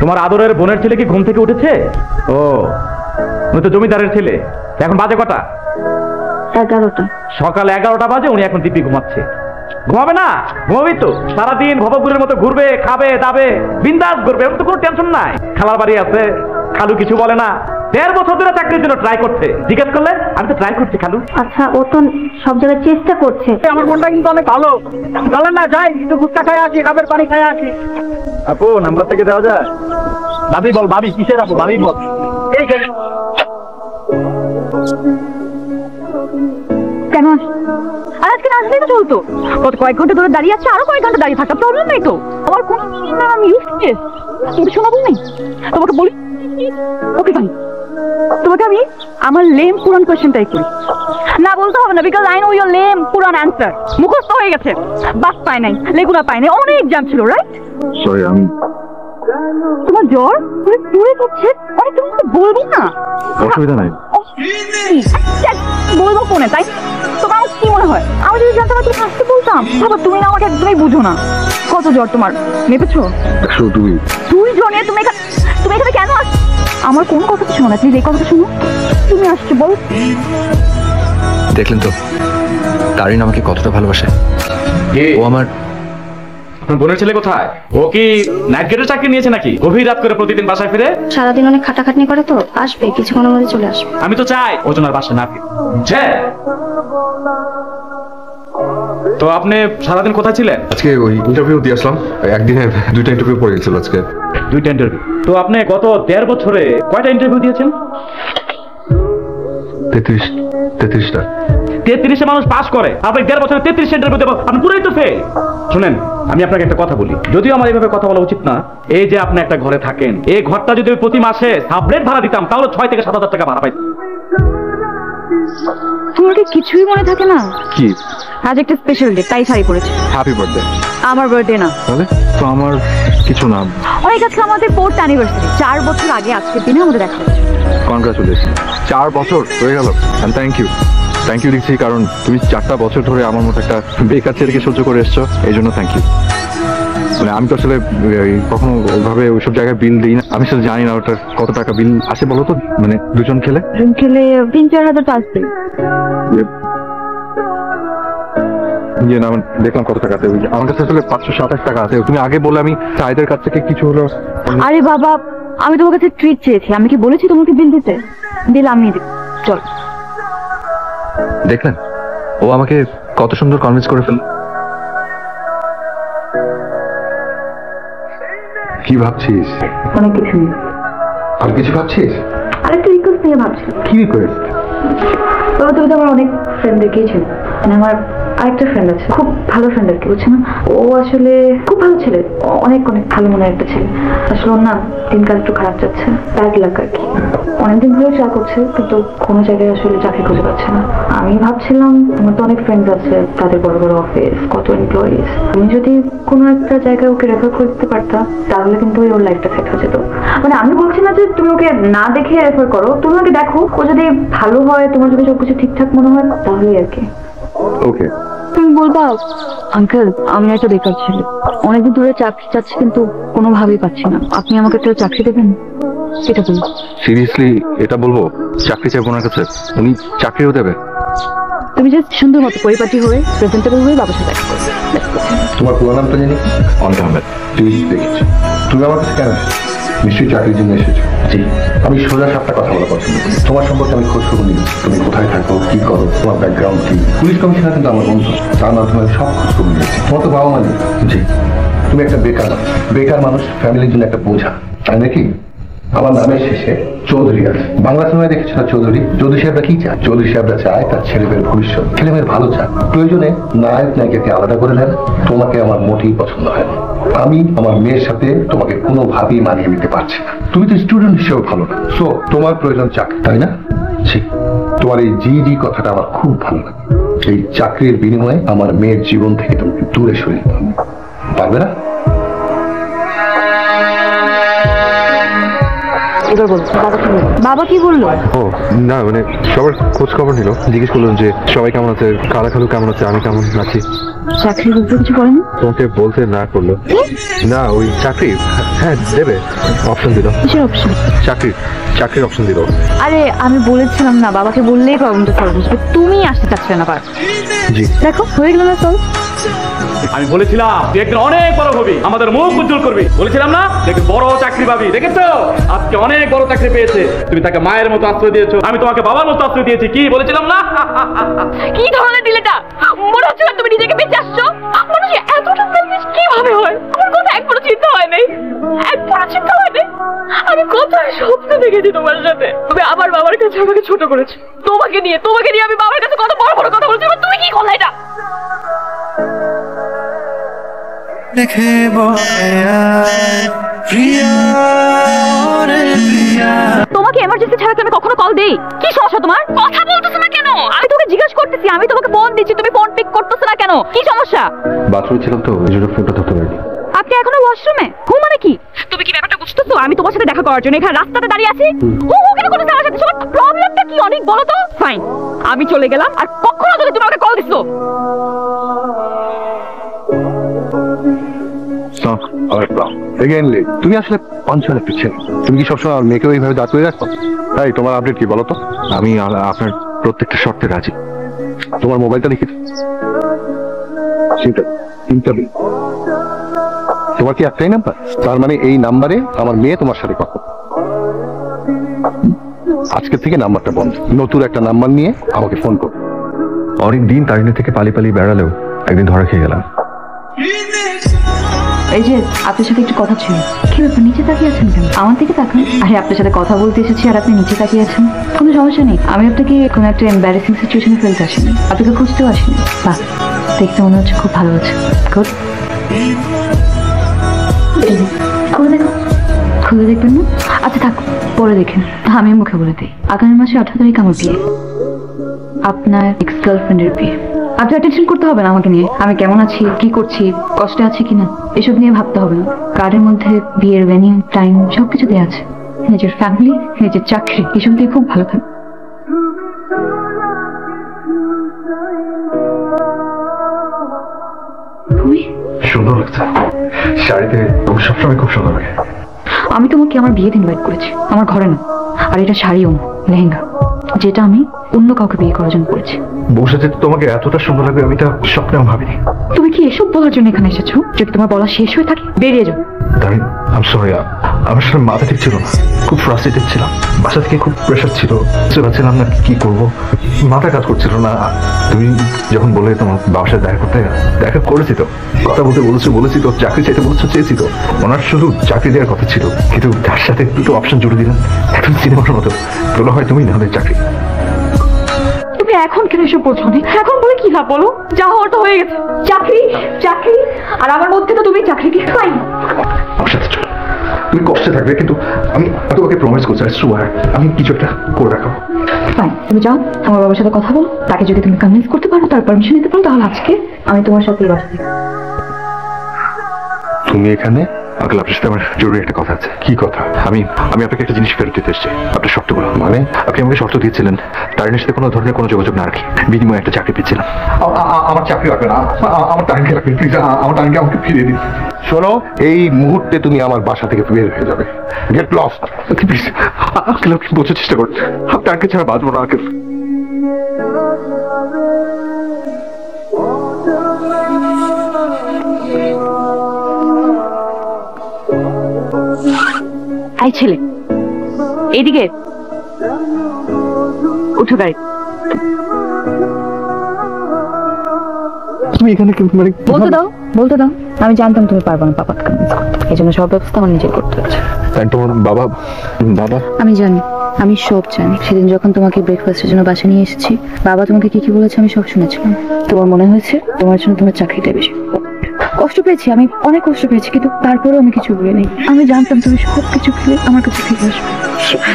তোমার আদরের বোনের ছেলে কি ঘুম থেকে উঠেছে? ও, উনি তো জমিদারের ছেলে। এখন বাজে কটা? 11টা। সকাল 11টা বাজে, উনি এখন দিব্যি ঘুমাচ্ছে। ঘুমাবে না? ঘুমাবি তো। সারাদিন ভবগুরের মতো ঘুরবে, খাবে দাবে, বিন্দাস ঘুরবে, এমন তো কোনো টেনশন নাই। খালার বাড়ি আছে, খালু কিছু বলে না। 1.5 বছর ধরে চাকরির জন্য ট্রাই করছে। জিজ্ঞেস করলে আমি তো ট্রাই করছি খালু। আচ্ছা, ও তো সব জায়গায় চেষ্টা করছে। আমার মনটা কিন্তু অনেক ভালো। চলেন না যাই, একটু ফুচকা খাই আসি, কাপের পানি খাই আসি। আপু, নাম্বার থেকে দেওয়া যায়? ভাবি বল, ভাবি কিসের আপু, ভাবি বল। এই কেন আর আজকে না আসলেই তো চলতো। কত কয়েক ঘন্টা ধরে দাঁড়িয়ে আছে, আরো কয়েক ঘন্টা দাঁড়িয়ে থাকা প্রবলেম নেই তো। আমার কোনো আমি ইউজলেস। তুমি শোনাবো নাই? তোমাকে বলি ওকে ভাই, তোমাকে আমি আমার লেম পুরান কোয়েশ্চেনটাই করি। না বলতে হবে না, because I know your lame পুরান অ্যান্সার। মুখস্থ হয়ে গেছে। বাস পায় নাই, লেগুনা পায় নাই, অনেক এক্সাম ছিল, রাইট? সরি, আমি তোমার জ্বর তুমি পুরে যাচ্ছে। অনেক তুমি তো বলবো না। অসুবিধা নাই। বলবো ফোনে, তাই তোমার কি মনে হয় আমি যদি জানতাম তুমি হাসতে বলতাম? বাবা, তুমি না আমাকে একদমই বুঝো না। কত জ্বর তোমার, মেপেছো? 102। তুই জ্বর নিয়ে তুমি এখানে কেন আস? আমার কোন কথা শোনো না, প্লিজ এই কথাটা শোনো। তুমি আসছো বল। দেখলেন তো তারিন আমাকে কতটা ভালোবাসে। ও আমার বোনের ছেলে কোথায়? ও কি নাইট গেটের চাকরি নিয়েছে নাকি? গভীর রাত করে প্রতিদিন বাসায় ফিরে? সারাদিন অনেক খাটাখাটনি করে তো, আসবে কিছুক্ষণের মধ্যে চলে আসবে। আমি তো চাই ওজন আর বাসা না ফিরে। তো আপনি সারাদিন কোথায় ছিলেন? আজকে ওই ইন্টারভিউ দিয়ে আসলাম। একদিনে 2টা ইন্টারভিউ পড়ে গেছিল আজকে। 2টা ইন্টারভিউ? তো আপনি গত 1.5 বছরে কয়টা ইন্টারভিউ দিয়েছেন? 33টা। 33 মানুষ পাস করে, আপনি 1.5 বছরে 33 ইন্টারভিউ দেবো? আপনি পুরোই তো ফেল। শুনেন, আমি আপনাকে একটা কথা বলি, যদিও আমার এইভাবে কথা বলা উচিত না। এই যে আপনি একটা ঘরে থাকেন, এই ঘরটা যদি আমি প্রতি মাসে সাবলেট ভাড়া দিতাম, তাহলে 6 থেকে 7 হাজার টাকা ভাড়া পাইতাম। তোমার কি কিছুই মনে থাকে না? কি? আজ একটা স্পেশাল ডে, তাই শাড়ি পরেছি। Happy birthday. আমার বার্থডে না। তাহলে তো আমার কিছু না। অনেক আজকে আমাদের 4th অ্যানিভার্সারি। 4 বছর আগে আজকের দিনে আমাদের দেখা হয়েছে। কনগ্রাচুলেশন। 4 বছর হয়ে গেল। এন্ড থ্যাংক ইউ দিচ্ছি, কারণ তুমি 4টা বছর ধরে আমার মতো একটা বেকার ছেলেকে সহ্য করে এসছো, এই জন্য থ্যাংক ইউ। মানে আমি তো আসলে কখনো ওইভাবে ওইসব জায়গায় বিল দিই না। আমি আসলে জানি না ওটার কত টাকা বিল আসে বলো তো, মানে দুজন খেলে 3-4 হাজার আসবে। না দেখলাম কত টাকা আছে। আমার কাছে আসলে 527 টাকা আছে। তুমি আগে বলে আমি সাইদের কাছ থেকে কিছু হলো। আরে বাবা, আমি তোমার কাছে ট্রিট চেয়েছি। আমি কি বলেছি তোমাকে বিল দিতে? বিল আমি দিই। চল। দেখলেন ও আমাকে কত সুন্দর কনভিন্স করে ফেল। কি ভাবছিস? অনেক কিছু নেই। আর কিছু ভাবছিস? আরেকটা রিকোয়েস্ট নিয়ে ভাবছিলাম। কি রিকোয়েস্ট? বাবা, তুমি তো আমার অনেক ফ্রেন্ডদেরকেই ছিল। মানে আমার আরেকটা ফ্রেন্ড আছে, খুব ভালো ফ্রেন্ড আর কি, বুঝছো না? ও আসলে খুব ভালো ছেলে, অনেক অনেক ভালো মনে একটা ছেলে। আসলে ওর না দিনকাল একটু খারাপ যাচ্ছে, ব্যাড লাক আর কি। অনেকদিন ধরে ট্রাই করছে, কিন্তু কোনো জায়গায় আসলে চাকরি খুঁজে পাচ্ছে না। আমি ভাবছিলাম, আমার তো অনেক ফ্রেন্ডস আছে, তাদের বড় বড় অফিস, কত এমপ্লয়িজ। তুমি যদি কোনো একটা জায়গায় ওকে রেফার করে দিতে পারতা, তাহলে কিন্তু ওর লাইফটা সেট হয়ে যেত। মানে আমি বলছি না যে তুমি ওকে না দেখে রেফার করো, তুমি ওকে দেখো, ও যদি ভালো হয়, তোমার যদি সবকিছু ঠিকঠাক মনে হয়, তাহলেই আর কি। ওকে। তুমি বলবা, আঙ্কেল আমি একটা বেকার ছেলে, অনেকদিন ধরে চাকরি চাচ্ছি, কিন্তু কোনোভাবেই পাচ্ছি না। আপনি আমাকে একটা চাকরি দেবেন? এটা বলুন। সিরিয়াসলি এটা বলবো? চাকরি চাইবো ওনার কাছে, উনি চাকরিও দেবে? তুমি জাস্ট সুন্দর মতো পরিপাটি হয়ে, প্রেজেন্টেবল হয়ে বাবার সাথে দেখা করো। তোমার পুরো নামটা জানি? অনিক আহমেদ। তুই দেখেছি। তুমি আমার কাছে কেন এসেছো? নিশ্চয়ই চাকরির জন্য এসেছো। জি। আমি সোজা সাপটা কথা বলা পছন্দ করি। তোমার সম্পর্কে আমি খোঁজ খবর নিই। তুমি কোথায় থাকো, কি করো, তোমার ব্যাকগ্রাউন্ড কি। পুলিশ কমিশনার কিন্তু আমার বন্ধু, তার মাধ্যমে আমি সব খোঁজ খবর নিয়েছি। তোমার তো বাবা মা নেই। জি। তুমি একটা বেকার মানুষ, ফ্যামিলির জন্য একটা বোঝা, তাই নাকি? আমার নামের শেষে চৌধুরী আছে। বাংলা সিনেমায় দেখেছো না চৌধুরী? চৌধুরী সাহেবরা কি চায়? চৌধুরী সাহেবরা চায় তার ছেলেমেয়ের ভবিষ্যৎ, ছেলেমেয়ের ভালো চায়। প্রয়োজনে নায়ক নায়িকাকে আলাদা করে নেন। তোমাকে আমার মোটেই পছন্দ হয় না। আমি আমার মেয়ের সাথে তোমাকে কোনোভাবেই মানিয়ে নিতে পারছি না। তুমি তো স্টুডেন্ট হিসেবে ভালো না। সো তোমার প্রয়োজন চাকরি, তাই না? ঠিক। তোমার এই জি কথাটা আমার খুব ভালো লাগে। এই চাকরির বিনিময়ে আমার মেয়ের জীবন থেকে তুমি দূরে সরে যেতে হবে। পারবে না? বাবা কি বললো? ও না, মানে সবার খোঁজ খবর নিল, জিজ্ঞেস করলেন যে সবাই কেমন আছে, খালা খালু কেমন আছে, আমি কেমন আছি। চাকরির উপরে কিছু বলেনি? তোমাকে বলতে না করলো না, ওই চাকরি হ্যাঁ দেবে অপশন দিল। কিসের অপশন? চাকরির অপশন দিল। আরে আমি বলেছিলাম না, বাবাকে বললেই প্রবলেমটা সলভ হচ্ছে, তুমি আসতে চাচ্ছিলে না পার। জি দেখো হয়ে গেল না সলভ। আমি বলেছিলাম তুই একদিন অনেক বড় হবি, আমাদের মুখ উজ্জ্বল করবি, বলেছিলাম না দেখবি বড় চাকরি পাবি। দেখেছো আজকে অনেক বড় চাকরি পেয়েছে। তুমি তাকে মায়ের মতো আশ্রয় দিয়েছো, আমি তোমাকে বাবার মতো আশ্রয় দিয়েছি। কি বলেছিলাম না? কি ধরনের দিলেটা? মনে হচ্ছে না তুমি নিজেকে বেঁচে আসছো। মানুষ এতটা সেলফিশ কিভাবে হয়? আমার কথা একবারও চিন্তা হয় নাই, একবারও চিন্তা হয় নাই। আমি কত স্বপ্ন দেখেছি তোমার সাথে। তুমি আমার বাবার কাছে আমাকে ছোট করেছো, তোমাকে নিয়ে আমি বাবার কাছে কত বড় বড় কথা বলছি, তুমি কি করলে এটা? তোমাকে এমার্জেন্সি ছাড়া আমি কখনো কল দেই? কি সমস্যা তোমার? কথা বলতেছো না কেন? আমি তোকে জিজ্ঞাসা করতেছি, আমি তোমাকে ফোন দিচ্ছি, তুমি ফোন পিক করতেছো না কেন? কি সমস্যা? বাথরুমে ছিলাম তো এই জন্য ফোনটা ধরতে পারিনি। আপনি এখনো ওয়াশরুমে? হু মানে কি? তুমি কি ব্যাপারটা বুঝতেছো? আমি তোমার সাথে দেখা করার জন্য এখানে রাস্তাতে দাঁড়িয়ে আছি। হু হু কেন করতেছ আমার সাথে? তোমার প্রবলেমটা কি অনেক বলো তো? ফাইন, আমি চলে গেলাম, আর কখনো যদি তুমি আমাকে কল দিছো। তুমি আসলে পাঞ্চুয়াল একটা ছেলে। তুমি কি সবসময় আমার মেয়েকে ওইভাবে দাঁড় করে রাখো? তাই তোমার আপডেট কি বলো তো? আমি আপনার প্রত্যেকটা শর্তে রাজি। তোমার মোবাইলটা দেখি। তোমার কি একটাই নাম্বার? তার মানে এই নাম্বারে আমার মেয়ে তোমার সাথে কথা। আজকে থেকে নাম্বারটা বন্ধ, নতুন একটা নাম্বার নিয়ে আমাকে ফোন করো। অনেক দিন তারিণী থেকে পালিয়ে বেড়ালেও একদিন ধরা খেয়ে গেলাম। এই যে আপনার সাথে একটু কথা ছিল। কি ব্যাপার, নিচে তাকিয়ে আছেন কেন? আমার দিকে তাকান। আরে আপনার সাথে কথা বলতে এসেছি আর আপনি নিচে তাকিয়ে আছেন। কোনো সমস্যা নেই, আমি আপনাকে কোনো একটা এম্বারেসিং সিচুয়েশনে ফেলতে আসিনি, আপনাকে খুঁজতেও আসিনি। বাহ, দেখতে মনে হচ্ছে খুব ভালো আছে। গুড। খুলে দেখো। খুলে দেখবেন না? আচ্ছা থাক, পরে দেখেন। আমি মুখে বলে দিই, আগামী মাসে 18 তারিখ আমার বিয়ে, আপনার এক্স গার্লফ্রেন্ডের বিয়ে। আপনার টেনশন করতে হবে না আমাকে নিয়ে। আমি কেমন আছি, কি করছি, কষ্টে আছি কিনা, এসব নিয়ে ভাবতে হবে না। কার্ডের মধ্যে বিয়ের ভেন্যু, টাইম সবকিছু দেওয়া আছে। নিজের ফ্যামিলি, নিজের চাকরি, এসব দিয়ে খুব ভালো থাকে। সুন্দর লাগছে শাড়িতে, তুমি সবসময় খুব সুন্দর লাগে। আমি তোমাকে আমার বিয়েতে ইনভাইট করেছি, আমার ঘরে না। আর এটা শাড়িও না, লেহেঙ্গা, যেটা আমি অন্য কাউকে বিয়ে করার জন্য করেছি। বসে যেতে তোমাকে এতটা সুন্দর লাগবে আমি তা স্বপ্নেও ভাবিনি। তুমি কি এসব বলার জন্য এখানে এসেছো? যদি তোমার বলা শেষ হয়ে থাকে বেরিয়ে যাও। দাঁড়িয়ে আম সরি, আমার সাথে মাথা ঠিক ছিল না, খুব ফ্রাস্ট্রেটেড ছিলাম। বাসা থেকে খুব প্রেশার ছিল, ছিলাম না কি করবো, মাথা কাজ করছিল না। তুমি যখন বলে তোমার বাবার সাথে দেখা করেছি তো, কথা বলতে বলেছি তো, চাকরি চাইতে চেয়েছি তো। ওনার শুধু চাকরি দেওয়ার কথা ছিল, কিন্তু তার সাথে দুটো অপশন জুড়ে দিলেন একদম সিনেমার মতো। বলা হয় তুমি না হলে চাকরি। তুমি এখন কেন এসব বলছো? এখন বলে কি লাভ বলো? যা হওয়ার তো হয়ে গেছে। চাকরি চাকরি, আর আমার মধ্যে তো তুমি চাকরিকে পাই। আমার সাথে চলো, তুমি কষ্টে থাকবে কিন্তু আমি তোমাকে প্রমিস করছি আমি কিছু একটা করে রাখাবো। ফাইন, তুমি যাও, আমার বাবার সাথে কথা বলো। তাকে যদি তুমি কনভিন্স করতে পারো, তার পারমিশন নিতে পারো, তাহলে আজকে আমি তোমার সাথে বাসা থেকে। তুমি এখানে? আঙ্কেল আপনার সাথে আমার জরুরি একটা কথা আছে। কি কথা? আমি আপনাকে একটা জিনিস ফেরত দিতে এসেছি। আপনার শর্তগুলো। মানে? আপনি আমাকে শর্ত দিয়েছিলেন তারিণীর সাথে কোনো ধরনের কোনো যোগাযোগ না রাখি, বিনিময়ে একটা চাকরি পেয়েছিলাম। আমার চাকরি লাগবে না, আমার তারিণীকে লাগবে, প্লিজ আমার তারিণীকে আমাকে ফিরিয়ে দিন। শোনো, এই মুহূর্তে তুমি আমার বাসা থেকে বের হয়ে যাবে। Get lost. প্লিজ আঙ্কেল, আপনি বোঝার চেষ্টা করুন, আপনি তারিণীকে ছাড়া বাঁচবো না আঙ্কেল। এই ছেলে, এইদিকে উঠো গাড়ি। তুমি এখানে মানে বলতে দাও। আমি জানতাম তুমি পারবো না পাপাকে কনভিন্স করতে, এই জন্য সব ব্যবস্থা আমার নিজে করতে হচ্ছে। তোমার বাবা? আমি জানি, আমি সব জানি। সেদিন যখন তোমাকে ব্রেকফাস্টের জন্য বাসা নিয়ে এসেছি, বাবা তোমাকে কি কি বলেছে আমি সব শুনেছিলাম। তোমার মনে হয়েছে তোমার জন্য তোমার চাকরিটা বেশি। কষ্ট পেয়েছি, আমি অনেক কষ্ট পেয়েছি, কিন্তু তারপরেও আমি কিছু বলিনি। আমি জানতাম তুমি সব কিছু ফেলে আমার কাছে ফিরে আসবে।